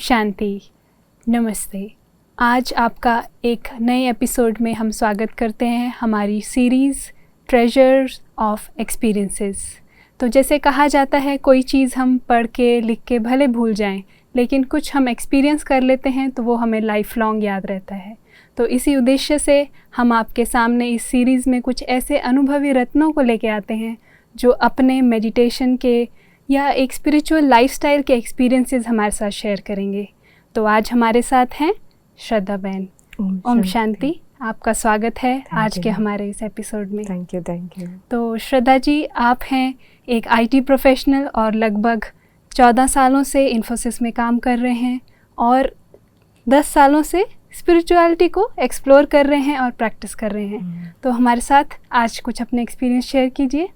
शांति, नमस्ते। आज आपका एक नए एपिसोड में हम स्वागत करते हैं हमारी सीरीज़ ट्रेजर्स ऑफ एक्सपीरियंसेस। तो जैसे कहा जाता है, कोई चीज़ हम पढ़ के लिख के भले भूल जाएं, लेकिन कुछ हम एक्सपीरियंस कर लेते हैं तो वो हमें लाइफ लॉन्ग याद रहता है। तो इसी उद्देश्य से हम आपके सामने इस सीरीज़ में कुछ ऐसे अनुभवी रत्नों को लेके आते हैं जो अपने मेडिटेशन के या एक स्पिरिचुअल लाइफस्टाइल के एक्सपीरियंसेस हमारे साथ शेयर करेंगे। तो आज हमारे साथ हैं श्रद्धा बहन। ओम शांति, आपका स्वागत है आज के हमारे इस एपिसोड में। Thank you. तो श्रद्धा जी, आप हैं एक आईटी प्रोफेशनल और लगभग 14 सालों से इन्फोसिस में काम कर रहे हैं और 10 सालों से स्पिरिचुअलिटी को एक्सप्लोर कर रहे हैं और प्रैक्टिस कर रहे हैं। तो हमारे साथ आज कुछ अपने एक्सपीरियंस शेयर कीजिए।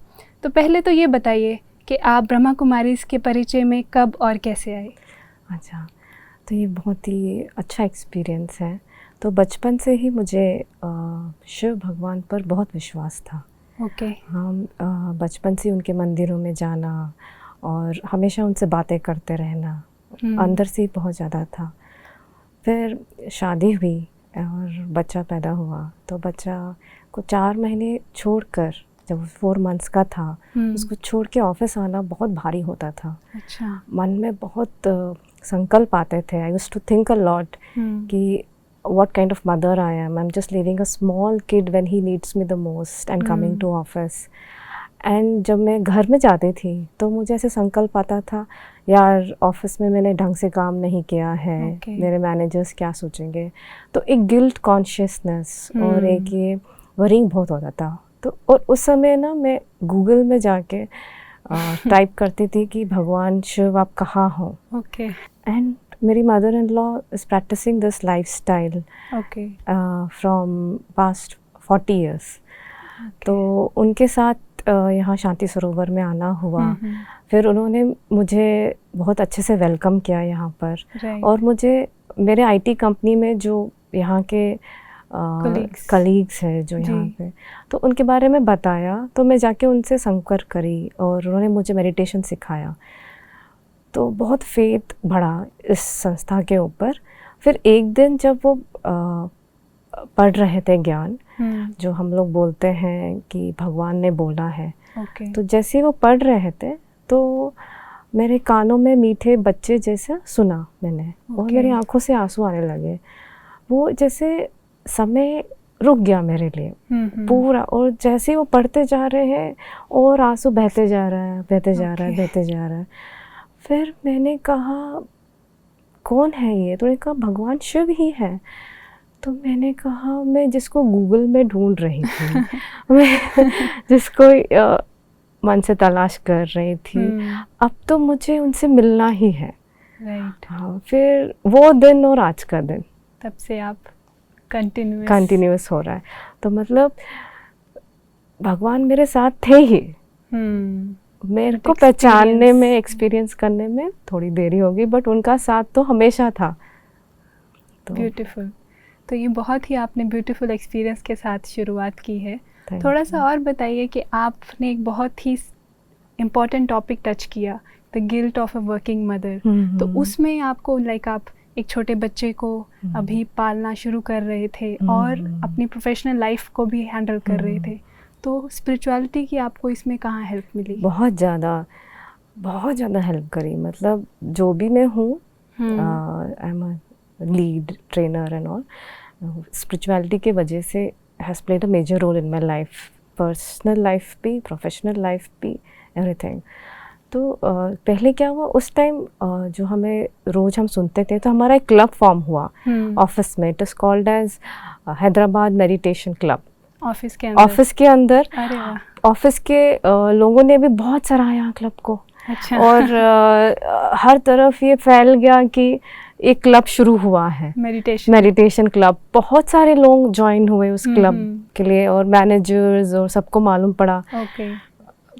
तो पहले तो ये बताइए कि आप ब्रह्मा कुमारीज़ के परिचय में कब और कैसे आए? अच्छा, तो ये बहुत ही अच्छा एक्सपीरियंस है। तो बचपन से ही मुझे शिव भगवान पर बहुत विश्वास था। ओके। हम बचपन से उनके मंदिरों में जाना और हमेशा उनसे बातें करते रहना अंदर से ही बहुत ज़्यादा था। फिर शादी हुई और बच्चा पैदा हुआ, तो बच्चा को 4 महीने छोड़कर, जब वो 4 मंथ्स का था, उसको छोड़ के ऑफिस आना बहुत भारी होता था। अच्छा। मन में बहुत संकल्प आते थे। I used to think a lot कि what kind of mother I am. I'm just leaving a small kid when he needs me the most and coming to office. And जब मैं घर में जाती थी तो मुझे ऐसे संकल्प आता था, यार ऑफिस में मैंने ढंग से काम नहीं किया है, मेरे मैनेजर्स क्या सोचेंगे। तो एक गिल्ट कॉन्शियसनेस और एक ये वरिंग बहुत होता था। तो और उस समय ना मैं गूगल में जाके टाइप करती थी कि भगवान शिव आप कहाँ हो। ओके। एंड मेरी mother in law is practising this lifestyle from past 40 years। तो उनके साथ यहाँ शांति सरोवर में आना हुआ। फिर उन्होंने मुझे बहुत अच्छे से वेलकम किया यहाँ पर। और मुझे मेरे आईटी कंपनी में जो यहाँ के कलीग्स हैं जो यहाँ पे, तो उनके बारे में बताया। तो मैं जाके उनसे संपर्क करी और उन्होंने मुझे मेडिटेशन सिखाया। तो बहुत फेथ बढ़ा इस संस्था के ऊपर। फिर एक दिन जब वो पढ़ रहे थे ज्ञान, जो हम लोग बोलते हैं कि भगवान ने बोला है, तो जैसे ही वो पढ़ रहे थे तो मेरे कानों में मीठे बच्चे जैसा सुना मैंने, और मेरी आंखों से आंसू आने लगे। वो जैसे समय रुक गया मेरे लिए पूरा। और जैसे ही वो पढ़ते जा रहे हैं और आंसू बहते जा रहा है। फिर मैंने कहा कौन है ये? तो उन्होंने कहा भगवान शिव ही है। तो मैंने कहा मैं जिसको गूगल में ढूंढ रही थी मैं जिसको मन से तलाश कर रही थी, अब तो मुझे उनसे मिलना ही है। हाँ, फिर वो दिन और आज का दिन, तब से आप कंटिन्यूस हो रहा है। तो मतलब भगवान मेरे साथ थे ही। मेरे को पहचानने में, एक्सपीरियंस करने में थोड़ी देरी होगी, बट उनका साथ तो हमेशा था। तो ब्यूटीफुल। तो ये बहुत ही आपने ब्यूटीफुल एक्सपीरियंस के साथ शुरुआत की है। थोड़ा सा और बताइए कि आपने एक बहुत ही इम्पॉर्टेंट टॉपिक टच किया, the guilt of a working mother. तो उसमें आपको आप एक छोटे बच्चे को अभी पालना शुरू कर रहे थे और अपनी प्रोफेशनल लाइफ को भी हैंडल कर रहे थे। तो स्पिरिचुअलिटी की आपको इसमें कहाँ हेल्प मिली? बहुत ज़्यादा हेल्प करी। मतलब जो भी मैं हूँ, I am a lead trainer and all, spirituality के वजह से has played a major role in my life, personal life भी, प्रोफेशनल लाइफ भी, एवरीथिंग। तो पहले क्या हुआ उस टाइम, जो हमें रोज़ हम सुनते थे, तो हमारा एक क्लब फॉर्म हुआ ऑफिस में। It is called as Hyderabad meditation club. Office के अंदर ऑफिस के लोगों ने भी बहुत सराहा क्लब को। अच्छा। और हर तरफ ये फैल गया कि एक क्लब शुरू हुआ है, मेडिटेशन क्लब। बहुत सारे लोग ज्वाइन हुए उस क्लब के लिए, और मैनेजर्स और सबको मालूम पड़ा।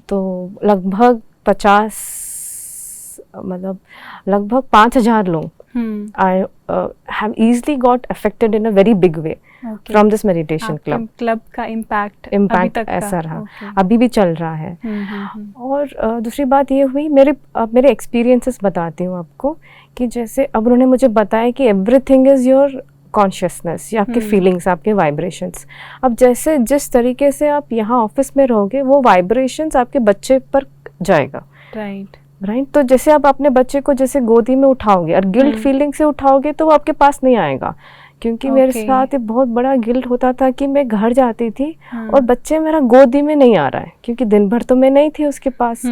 तो लगभग 5,000 लोग have easily got affected in a very big way from this meditation club. Club का इम्पैक्ट ऐसा रहा, अभी भी चल रहा है। और दूसरी बात ये हुई, मेरे एक्सपीरियंसेस बताती हूँ आपको, कि जैसे अब उन्होंने मुझे बताया कि एवरीथिंग इज़ योर कॉन्शियसनेस, या आपके फीलिंग्स, आपके वाइब्रेशंस। अब जैसे जिस तरीके से आप यहाँ ऑफिस में रहोगे, वो वाइब्रेशंस आपके बच्चे पर जाएगा। राइट। तो जैसे आप अपने बच्चे को जैसे गोदी में उठाओगे और गिल्ट फीलिंग से उठाओगे, तो वो आपके पास नहीं आएगा। क्योंकि मेरे साथ एक बहुत बड़ा गिल्ट होता था कि मैं घर जाती थी और बच्चे मेरा गोदी में नहीं आ रहा है, क्योंकि दिन भर तो मैं नहीं थी उसके पास।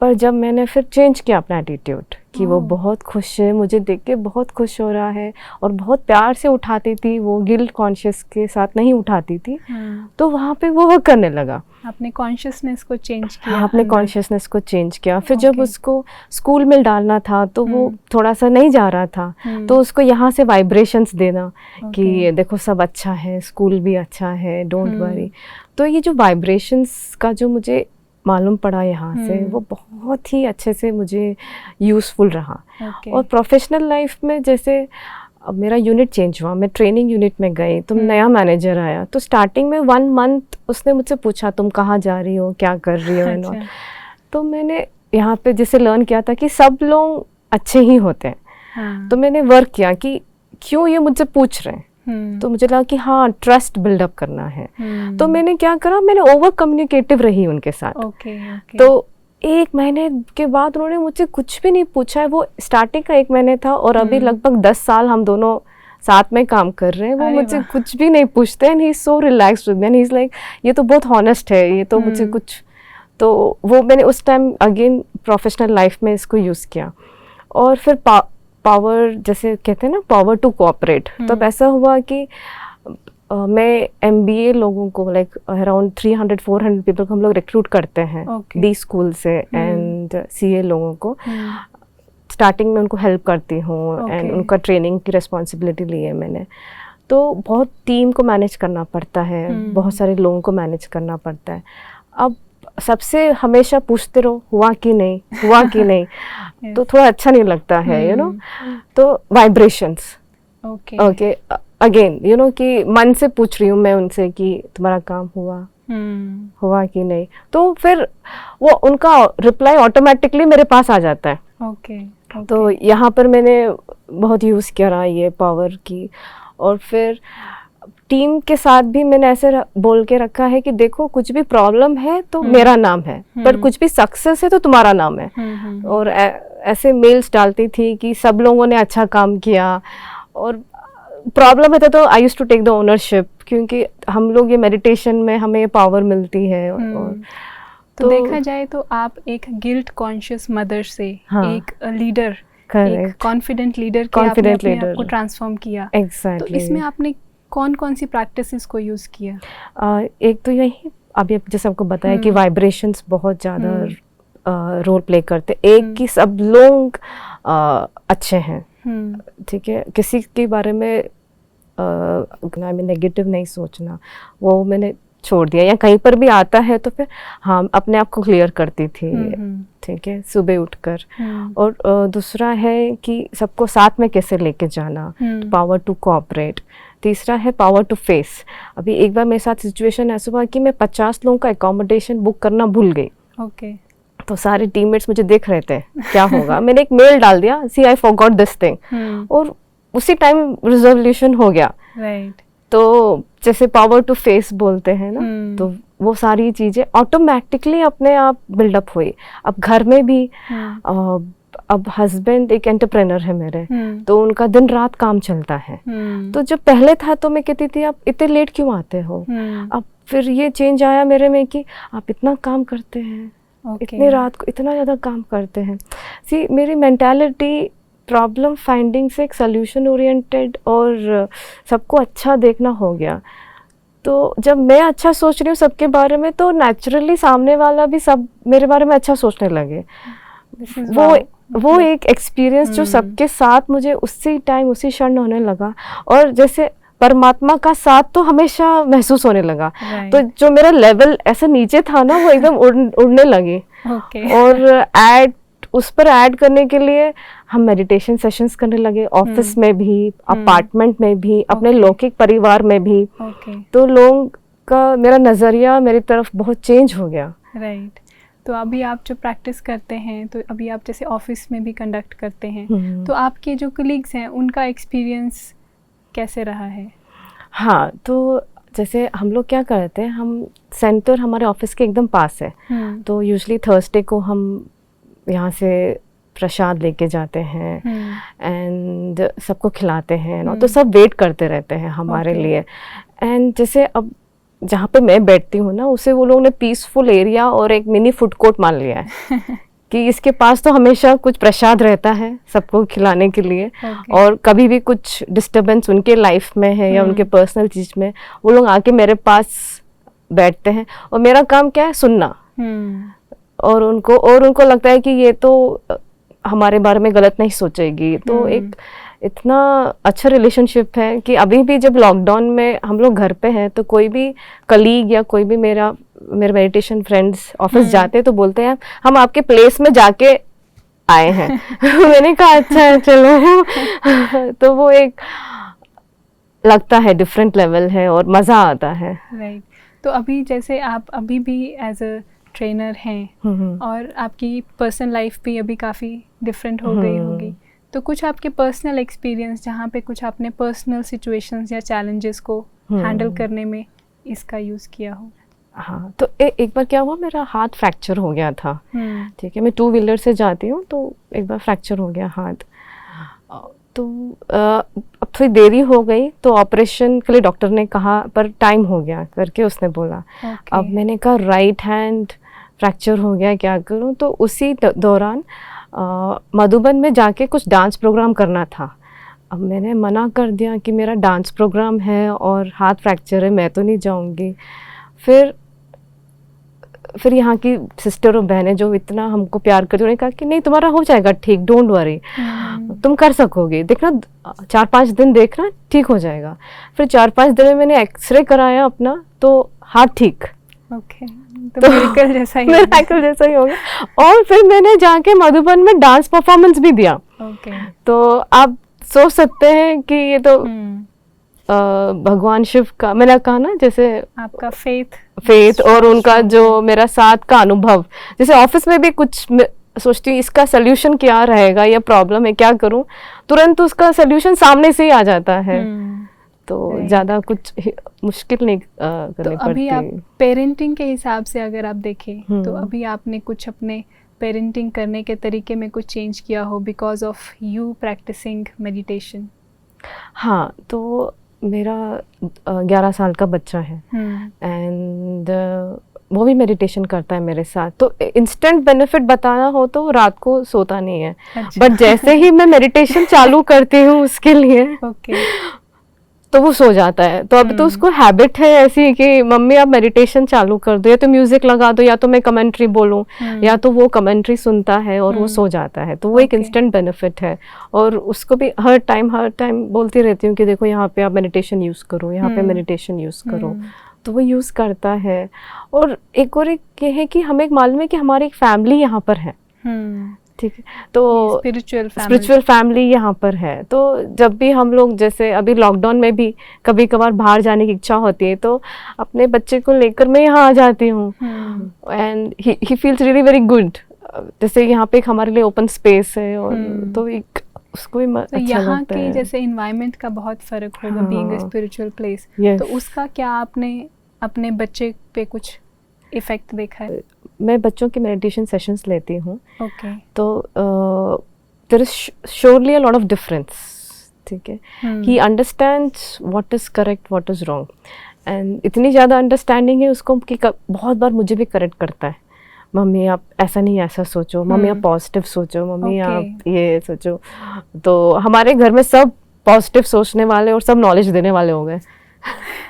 पर जब मैंने फिर चेंज किया अपना एटीट्यूड, कि वो बहुत खुश है, मुझे देख के बहुत खुश हो रहा है, और बहुत प्यार से उठाती थी, वो गिल्ट कॉन्शियस के साथ नहीं उठाती थी, तो वहाँ पे वो करने लगा। आपने कॉन्शियसनेस को चेंज किया? हाँ, अपने कॉन्शियसनेस को चेंज किया। फिर जब उसको स्कूल में डालना था, तो वो थोड़ा सा नहीं जा रहा था, तो उसको यहाँ से वाइब्रेशंस देना कि देखो सब अच्छा है, स्कूल भी अच्छा है, डोंट वरी। तो ये जो वाइब्रेशंस का जो मुझे मालूम पड़ा यहाँ से, वो बहुत ही अच्छे से मुझे यूज़फुल रहा। और प्रोफेशनल लाइफ में जैसे अब मेरा यूनिट चेंज हुआ, मैं ट्रेनिंग यूनिट में गई, तो नया मैनेजर आया, तो स्टार्टिंग में 1 मंथ उसने मुझसे पूछा तुम कहाँ जा रही हो, क्या कर रही हो। अच्छा। तो मैंने यहाँ पे जैसे लर्न किया था कि सब लोग अच्छे ही होते हैं। तो मैंने वर्क किया कि क्यों ये मुझसे पूछ रहे हैं। तो मुझे लगा कि हाँ, ट्रस्ट बिल्डअप करना है। तो मैंने क्या करा, मैंने ओवर कम्युनिकेटिव रही उनके साथ। तो 1 महीने के बाद उन्होंने मुझसे कुछ भी नहीं पूछा है। वो स्टार्टिंग का 1 महीने था, और अभी लगभग 10 साल हम दोनों साथ में काम कर रहे हैं। वो मुझसे कुछ भी नहीं पूछते, and he is so relaxed with me, and he is like ये तो बहुत हॉनेस्ट है, ये तो मुझसे कुछ। तो वो मैंने उस टाइम अगेन प्रोफेशनल लाइफ में इसको यूज़ किया। और फिर पावर, जैसे कहते हैं ना, पावर टू कोऑपरेट। तब ऐसा हुआ कि मैं MBA लोगों को, लाइक अराउंड 300-400 पीपल को हम लोग रिक्रूट करते हैं डी स्कूल से, एंड CA लोगों को। स्टार्टिंग में उनको हेल्प करती हूँ, एंड उनका ट्रेनिंग की रिस्पॉन्सिबिलिटी ली है मैंने। तो बहुत टीम को मैनेज करना पड़ता है, बहुत सारे लोगों को मैनेज करना पड़ता है। अब सबसे हमेशा पूछते रहो हुआ कि नहीं, हुआ कि नहीं, तो थोड़ा अच्छा नहीं लगता है, यू नो। तो vibrations, okay again, you know, कि मन से पूछ रही हूँ मैं उनसे कि तुम्हारा काम हुआ कि नहीं। तो फिर वो उनका रिप्लाई ऑटोमेटिकली मेरे पास आ जाता है। तो यहाँ पर मैंने बहुत यूज़ किया ये पावर की। और फिर टीम के साथ भी मैंने ऐसे बोल के रखा है कि देखो, कुछ भी प्रॉब्लम है तो मेरा नाम है, पर कुछ भी सक्सेस है तो तुम्हारा नाम है। और ऐसे मेल्स डालती थी कि सब लोगों ने अच्छा काम किया, और प्रॉब्लम है तो I used to take the ownership, क्योंकि हम लोग ये मेडिटेशन में हमें ये पावर मिलती है। और तो देखा जाए तो आप एक गिल्ट कॉन्शियस मदर से एक लीडर, एक कॉन्फिडेंट लीडर के आपने अपने आप को ट्रांसफॉर्म किया। Exactly. तो इसमें आपने कौन कौन सी प्रैक्टिसेस को यूज किया? एक तो यही अभी जैसे आपको बताया कि वाइब्रेशंस बहुत ज़्यादा रोल प्ले करते। एक कि सब लोग अच्छे हैं, ठीक है, किसी के बारे में नेगेटिव नहीं सोचना, वो मैंने छोड़ दिया। या कहीं पर भी आता है तो फिर हाँ, अपने आप को क्लियर करती थी, ठीक है, सुबह उठकर। और दूसरा है कि सबको साथ में कैसे लेके जाना, पावर टू कोऑपरेट। तीसरा है पावर टू फेस। अभी एक बार मेरे साथ सिचुएशन ऐसा हुआ कि मैं 50 लोगों का एकोमोडेशन बुक करना भूल गई। तो सारे टीममेट्स मुझे देख रहे थे क्या होगा। मैंने एक मेल डाल दिया, सी आई फॉरगॉट दिस थिंग, और उसी टाइम रिजोल्यूशन हो गया। तो जैसे पावर टू फेस बोलते हैं ना, तो वो सारी चीजें ऑटोमेटिकली अपने आप बिल्डअप हुई। अब घर में भी अब हस्बैंड एक एंटरप्रेनर है मेरे, तो उनका दिन रात काम चलता है। तो जब पहले था तो मैं कहती थी आप इतने लेट क्यों आते हो। अब फिर ये चेंज आया मेरे में कि आप इतना काम करते हैं, इतने रात को इतना ज़्यादा काम करते हैं। सी मेरी मेंटालिटी प्रॉब्लम फाइंडिंग से एक सोल्यूशन ओरिएंटेड और सबको अच्छा देखना हो गया। तो जब मैं अच्छा सोच रही हूँ सबके बारे में, तो नेचुरली सामने वाला भी सब मेरे बारे में अच्छा सोचने लगे। वो एक एक्सपीरियंस जो सबके साथ मुझे उसी टाइम उसी क्षण होने लगा, और जैसे परमात्मा का साथ तो हमेशा महसूस होने लगा। तो जो मेरा लेवल ऐसे नीचे था ना, वो एकदम उड़ने लगी। और उस पर ऐड करने के लिए हम मेडिटेशन सेशंस करने लगे, ऑफिस में भी, अपार्टमेंट में भी, अपने लौकिक परिवार में भी। तो लोगों का मेरा नज़रिया मेरी तरफ बहुत चेंज हो गया। राइट। तो अभी आप जो प्रैक्टिस करते हैं, तो अभी आप जैसे ऑफिस में भी कंडक्ट करते हैं, तो आपके जो कलीग्स हैं उनका एक्सपीरियंस कैसे रहा है? हाँ, तो जैसे हम लोग क्या करते हैं, हम सेंटर हमारे ऑफिस के एकदम पास है, तो यूजुअली थर्सडे को हम यहाँ से प्रसाद लेके जाते हैं एंड सबको खिलाते हैं, तो सब वेट करते रहते हैं हमारे लिए। एंड जैसे अब जहाँ पे मैं बैठती हूँ ना, उसे वो लोगों ने पीसफुल एरिया और एक मिनी फूड कोर्ट मान लिया है कि इसके पास तो हमेशा कुछ प्रसाद रहता है सबको खिलाने के लिए। और कभी भी कुछ डिस्टरबेंस उनके लाइफ में है या उनके पर्सनल चीज़ में, वो लोग आके मेरे पास बैठते हैं और मेरा काम क्या है, सुनना। और उनको लगता है कि ये तो हमारे बारे में गलत नहीं सोचेगी। तो एक इतना अच्छा रिलेशनशिप है कि अभी भी जब लॉकडाउन में हम लोग घर पे हैं, तो कोई भी कलीग या कोई भी मेरे मेडिटेशन फ्रेंड्स ऑफिस जाते हैं तो बोलते हैं हम आपके प्लेस में जाके आए हैं। मैंने कहा अच्छा है, चलो। तो वो एक लगता है डिफरेंट लेवल है और मज़ा आता है। राइट। तो अभी जैसे आप अभी भी एज अ ट्रेनर हैं और आपकी पर्सनल लाइफ भी अभी काफ़ी डिफरेंट हो गई होगी, तो कुछ आपके पर्सनल एक्सपीरियंस जहाँ पे कुछ आपने पर्सनल सिचुएशंस या चैलेंजेस को हैंडल करने में इसका यूज़ किया हो? हाँ, तो एक बार क्या हुआ, मेरा हाथ फ्रैक्चर हो गया था। ठीक है, मैं 2 व्हीलर से जाती हूँ, तो एक बार फ्रैक्चर हो गया हाथ। तो अब थोड़ी देरी हो गई, तो ऑपरेशन के लिए डॉक्टर ने कहा, पर टाइम हो गया करके उसने बोला। अब मैंने कहा राइट हैंड फ्रैक्चर हो गया, क्या करूँ? तो उसी दौरान मधुबन में जाके कुछ डांस प्रोग्राम करना था। अब मैंने मना कर दिया कि मेरा डांस प्रोग्राम है और हाथ फ्रैक्चर है, मैं तो नहीं जाऊंगी। फिर यहाँ की सिस्टर और बहनें जो इतना हमको प्यार करती, उन्होंने कहा कि नहीं, तुम्हारा हो जाएगा ठीक, डोंट वरी, तुम कर सकोगे, देखना 4-5 दिन देखना, ठीक हो जाएगा। फिर 4-5 दिन में मैंने एक्सरे कराया अपना, तो हाथ ठीक। तो मिरेकल जैसा ही हो गया। और फिर मैंने जाके मधुबन में डांस परफॉर्मेंस भी दिया। तो आप सोच सकते हैं कि ये तो भगवान शिव का, मैंने कहा ना, जैसे आपका फेथ और उनका जो मेरा साथ का अनुभव। जैसे ऑफिस में भी कुछ सोचती हूँ इसका सोल्यूशन क्या रहेगा, या प्रॉब्लम है क्या करूँ, तुरंत उसका सोल्यूशन सामने से ही आ जाता है। तो ज़्यादा कुछ मुश्किल नहीं करनी पड़ती। अभी आप पेरेंटिंग के हिसाब से अगर आप देखें, तो अभी आपने कुछ अपने पेरेंटिंग करने के तरीके में कुछ चेंज किया हो because of you practising meditation? हाँ, तो मेरा 11 साल का बच्चा है एंड वो भी मेडिटेशन करता है मेरे साथ। तो इंस्टेंट बेनिफिट बताना हो तो रात को सोता नहीं है। बट जैसे ही मैं मेडिटेशन चालू करती हूँ उसके लिए, तो वो सो जाता है। तो अब तो उसको हैबिट है ऐसी कि मम्मी आप मेडिटेशन चालू कर दो, या तो म्यूजिक लगा दो, या तो मैं कमेंट्री बोलूं, या तो वो कमेंट्री सुनता है और वो सो जाता है। तो वो एक इंस्टेंट बेनिफिट है। और उसको भी हर टाइम बोलती रहती हूँ कि देखो यहाँ पे आप मेडिटेशन यूज़ करो, यहाँ पे मेडिटेशन यूज़ करो, तो वो यूज़ करता है। और एक ये है कि हमें मालूम है कि हमारी एक फैमिली यहाँ पर है, ठीक है, तो स्पिरिचुअल फैमिली यहाँ पर है। तो जब भी हम लोग, जैसे अभी लॉकडाउन में भी कभी कभार बाहर जाने की इच्छा होती है, तो अपने बच्चे को लेकर मैं यहाँ आ जाती हूँ and he feels really very good. जैसे यहाँ पे हमारे लिए ओपन स्पेस है, और तो एक उसको भी अच्छा यहाँ लगता के है। जैसे एनवायरनमेंट का बहुत फर्क होगा, बीइंग अ स्पिरिचुअल प्लेस, तो उसका क्या आपने अपने बच्चे पे कुछ इफेक्ट देखा है? मैं बच्चों के मेडिटेशन सेशंस लेती हूँ, तो there is surely a lot of difference, ठीक है। He understands what is correct, what is wrong, and इतनी ज़्यादा अंडरस्टैंडिंग है उसको कि बहुत बार मुझे भी करेक्ट करता है, मम्मी आप ऐसा नहीं ऐसा सोचो, मम्मी आप पॉजिटिव सोचो, मम्मी आप ये सोचो। तो हमारे घर में सब पॉजिटिव सोचने वाले और सब नॉलेज देने वाले हो गए।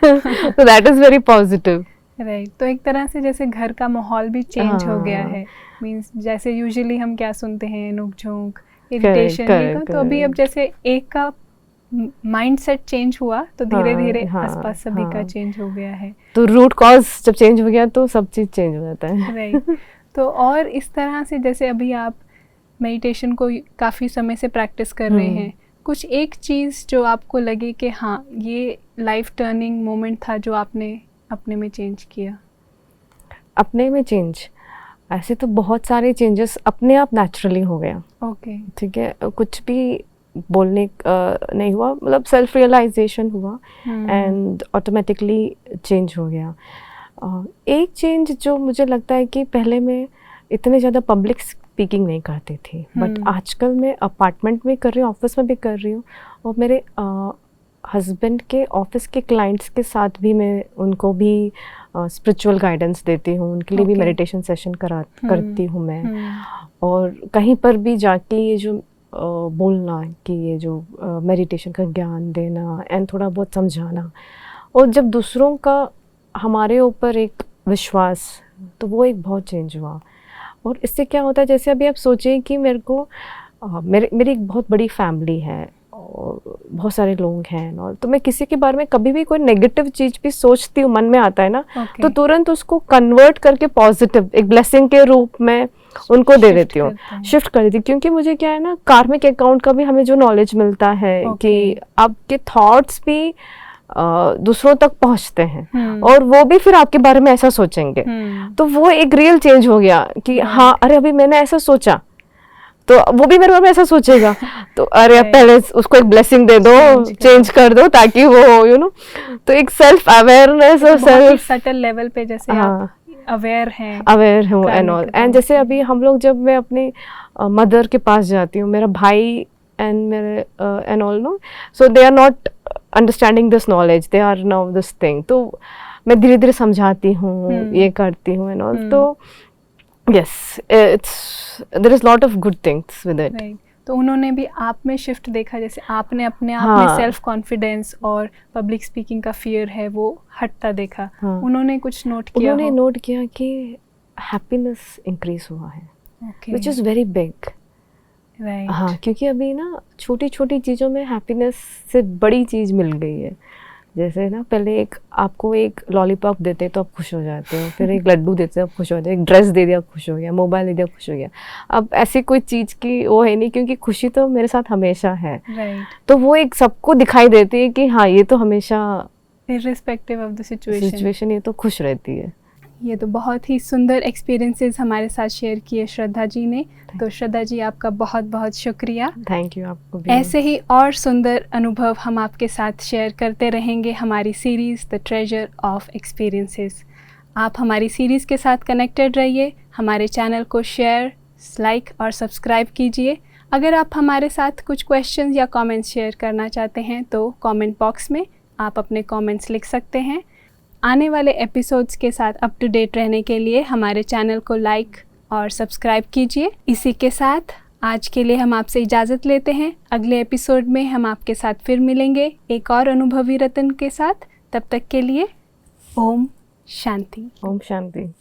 तो that is very positive. Right. तो एक तरह से जैसे घर का माहौल भी चेंज हो गया है। मींस जैसे यूजुअली हम क्या सुनते हैं, नोक झोंक, इरिटेशन, तो अभी अब जैसे एक का माइंडसेट चेंज हुआ, तो धीरे धीरे आसपास सभी का चेंज हो गया है। तो रूट कॉज जब चेंज हो गया तो सब चीज़ चेंज हो जाता है। राइट। तो और इस तरह से जैसे अभी आप मेडिटेशन को काफ़ी समय से प्रैक्टिस कर रहे हैं, कुछ एक चीज़ जो आपको लगे कि हाँ ये लाइफ टर्निंग मोमेंट था जो आपने अपने में चेंज किया? अपने में चेंज, ऐसे तो बहुत सारे चेंजेस अपने आप नेचुरली हो गया। ओके, ठीक है, कुछ भी बोलने नहीं हुआ, मतलब सेल्फ रियलाइजेशन हुआ एंड ऑटोमेटिकली चेंज हो गया। एक चेंज जो मुझे लगता है कि पहले मैं इतने ज़्यादा पब्लिक स्पीकिंग नहीं करती थी, बट आजकल मैं अपार्टमेंट में कर रही हूँ, ऑफिस में भी कर रही हूँ, और मेरे हस्बैंड के ऑफिस के क्लाइंट्स के साथ भी मैं उनको भी स्पिरिचुअल गाइडेंस देती हूँ, उनके लिए भी मेडिटेशन सेशन करती हूँ मैं। और कहीं पर भी जाके ये जो बोलना कि ये जो मेडिटेशन का ज्ञान देना एंड थोड़ा बहुत समझाना, और जब दूसरों का हमारे ऊपर एक विश्वास, तो वो एक बहुत चेंज हुआ। और इससे क्या होता है, जैसे अभी आप सोचें कि मेरे को मेरी एक बहुत बड़ी फैमिली है और बहुत सारे लोग हैं, और तो मैं किसी के बारे में कभी भी कोई नेगेटिव चीज़ भी सोचती हूँ, मन में आता है ना, तो तुरंत उसको कन्वर्ट करके पॉजिटिव एक ब्लेसिंग के रूप में उनको दे देती हूँ, शिफ्ट कर देती हूँ। क्योंकि मुझे क्या है ना, कार्मिक अकाउंट का भी हमें जो नॉलेज मिलता है कि आपके थॉट्स भी दूसरों तक पहुंचते हैं, और वो भी फिर आपके बारे में ऐसा सोचेंगे। तो वो एक रियल चेंज हो गया कि हाँ, अरे अभी मैंने ऐसा सोचा तो वो भी मेरे बारे में ऐसा सोचेगा, तो अरे अब पहले उसको एक ब्लेसिंग दे दो, चेंज कर दो, ताकि वो तो एक सेल्फ अवेयरनेस और सेल्फ सटल लेवल पे जैसे आप अवेयर हूँ एंड ऑल। एंड जैसे अभी हम लोग, जब मैं अपनी मदर के पास जाती हूँ, मेरा भाई एंड मेरे and all no, so they are not understanding this knowledge, they are now this thing, तो मैं धीरे धीरे समझाती हूँ, ये करती हूँ एंड ऑल। तो yes, there is lot of good things with it. तो उन्होंने भी आप में शिफ्ट देखा, जैसे आपने अपने आप में सेल्फ कॉन्फिडेंस और पब्लिक स्पीकिंग का फियर है वो हटता देखा। उन्होंने कुछ नोट किया? उन्होंने नोट किया कि हैप्पीनेस इंक्रीज हुआ है, व्हिच इज वेरी बिग। हाँ, क्योंकि अभी ना छोटी छोटी चीज़ों में हैप्पीनेस से बड़ी चीज़ मिल गई है। जैसे ना, पहले आपको एक लॉलीपॉप देते तो आप खुश हो जाते हो, फिर एक लड्डू देते हो आप खुश हो जाते हो, एक ड्रेस दे दिया खुश हो गया, मोबाइल दे दिया खुश हो गया। अब ऐसी कोई चीज़ की वो है नहीं, क्योंकि खुशी तो मेरे साथ हमेशा है। तो वो एक सबको दिखाई देती है कि हाँ, ये तो हमेशा इर्रिस्पेक्टिव ऑफ द सिचुएशन ये तो खुश रहती है। ये तो बहुत ही सुंदर एक्सपीरियंसेस हमारे साथ शेयर किए श्रद्धा जी ने। तो श्रद्धा जी, आपका बहुत बहुत शुक्रिया। थैंक यू आपको भी। ऐसे ही और सुंदर अनुभव हम आपके साथ शेयर करते रहेंगे हमारी series the treasure of experiences. आप हमारी सीरीज़ के साथ कनेक्टेड रहिए, हमारे चैनल को शेयर, लाइक और सब्सक्राइब कीजिए। अगर आप हमारे साथ कुछ क्वेश्चंस या कमेंट्स शेयर करना चाहते हैं तो कमेंट बॉक्स में आप अपने कमेंट्स लिख सकते हैं। आने वाले एपिसोड्स के साथ अप टू डेट रहने के लिए हमारे चैनल को लाइक और सब्सक्राइब कीजिए। इसी के साथ आज के लिए हम आपसे इजाज़त लेते हैं। अगले एपिसोड में हम आपके साथ फिर मिलेंगे एक और अनुभवी रत्न के साथ। तब तक के लिए ओम शांति। ओम शांति।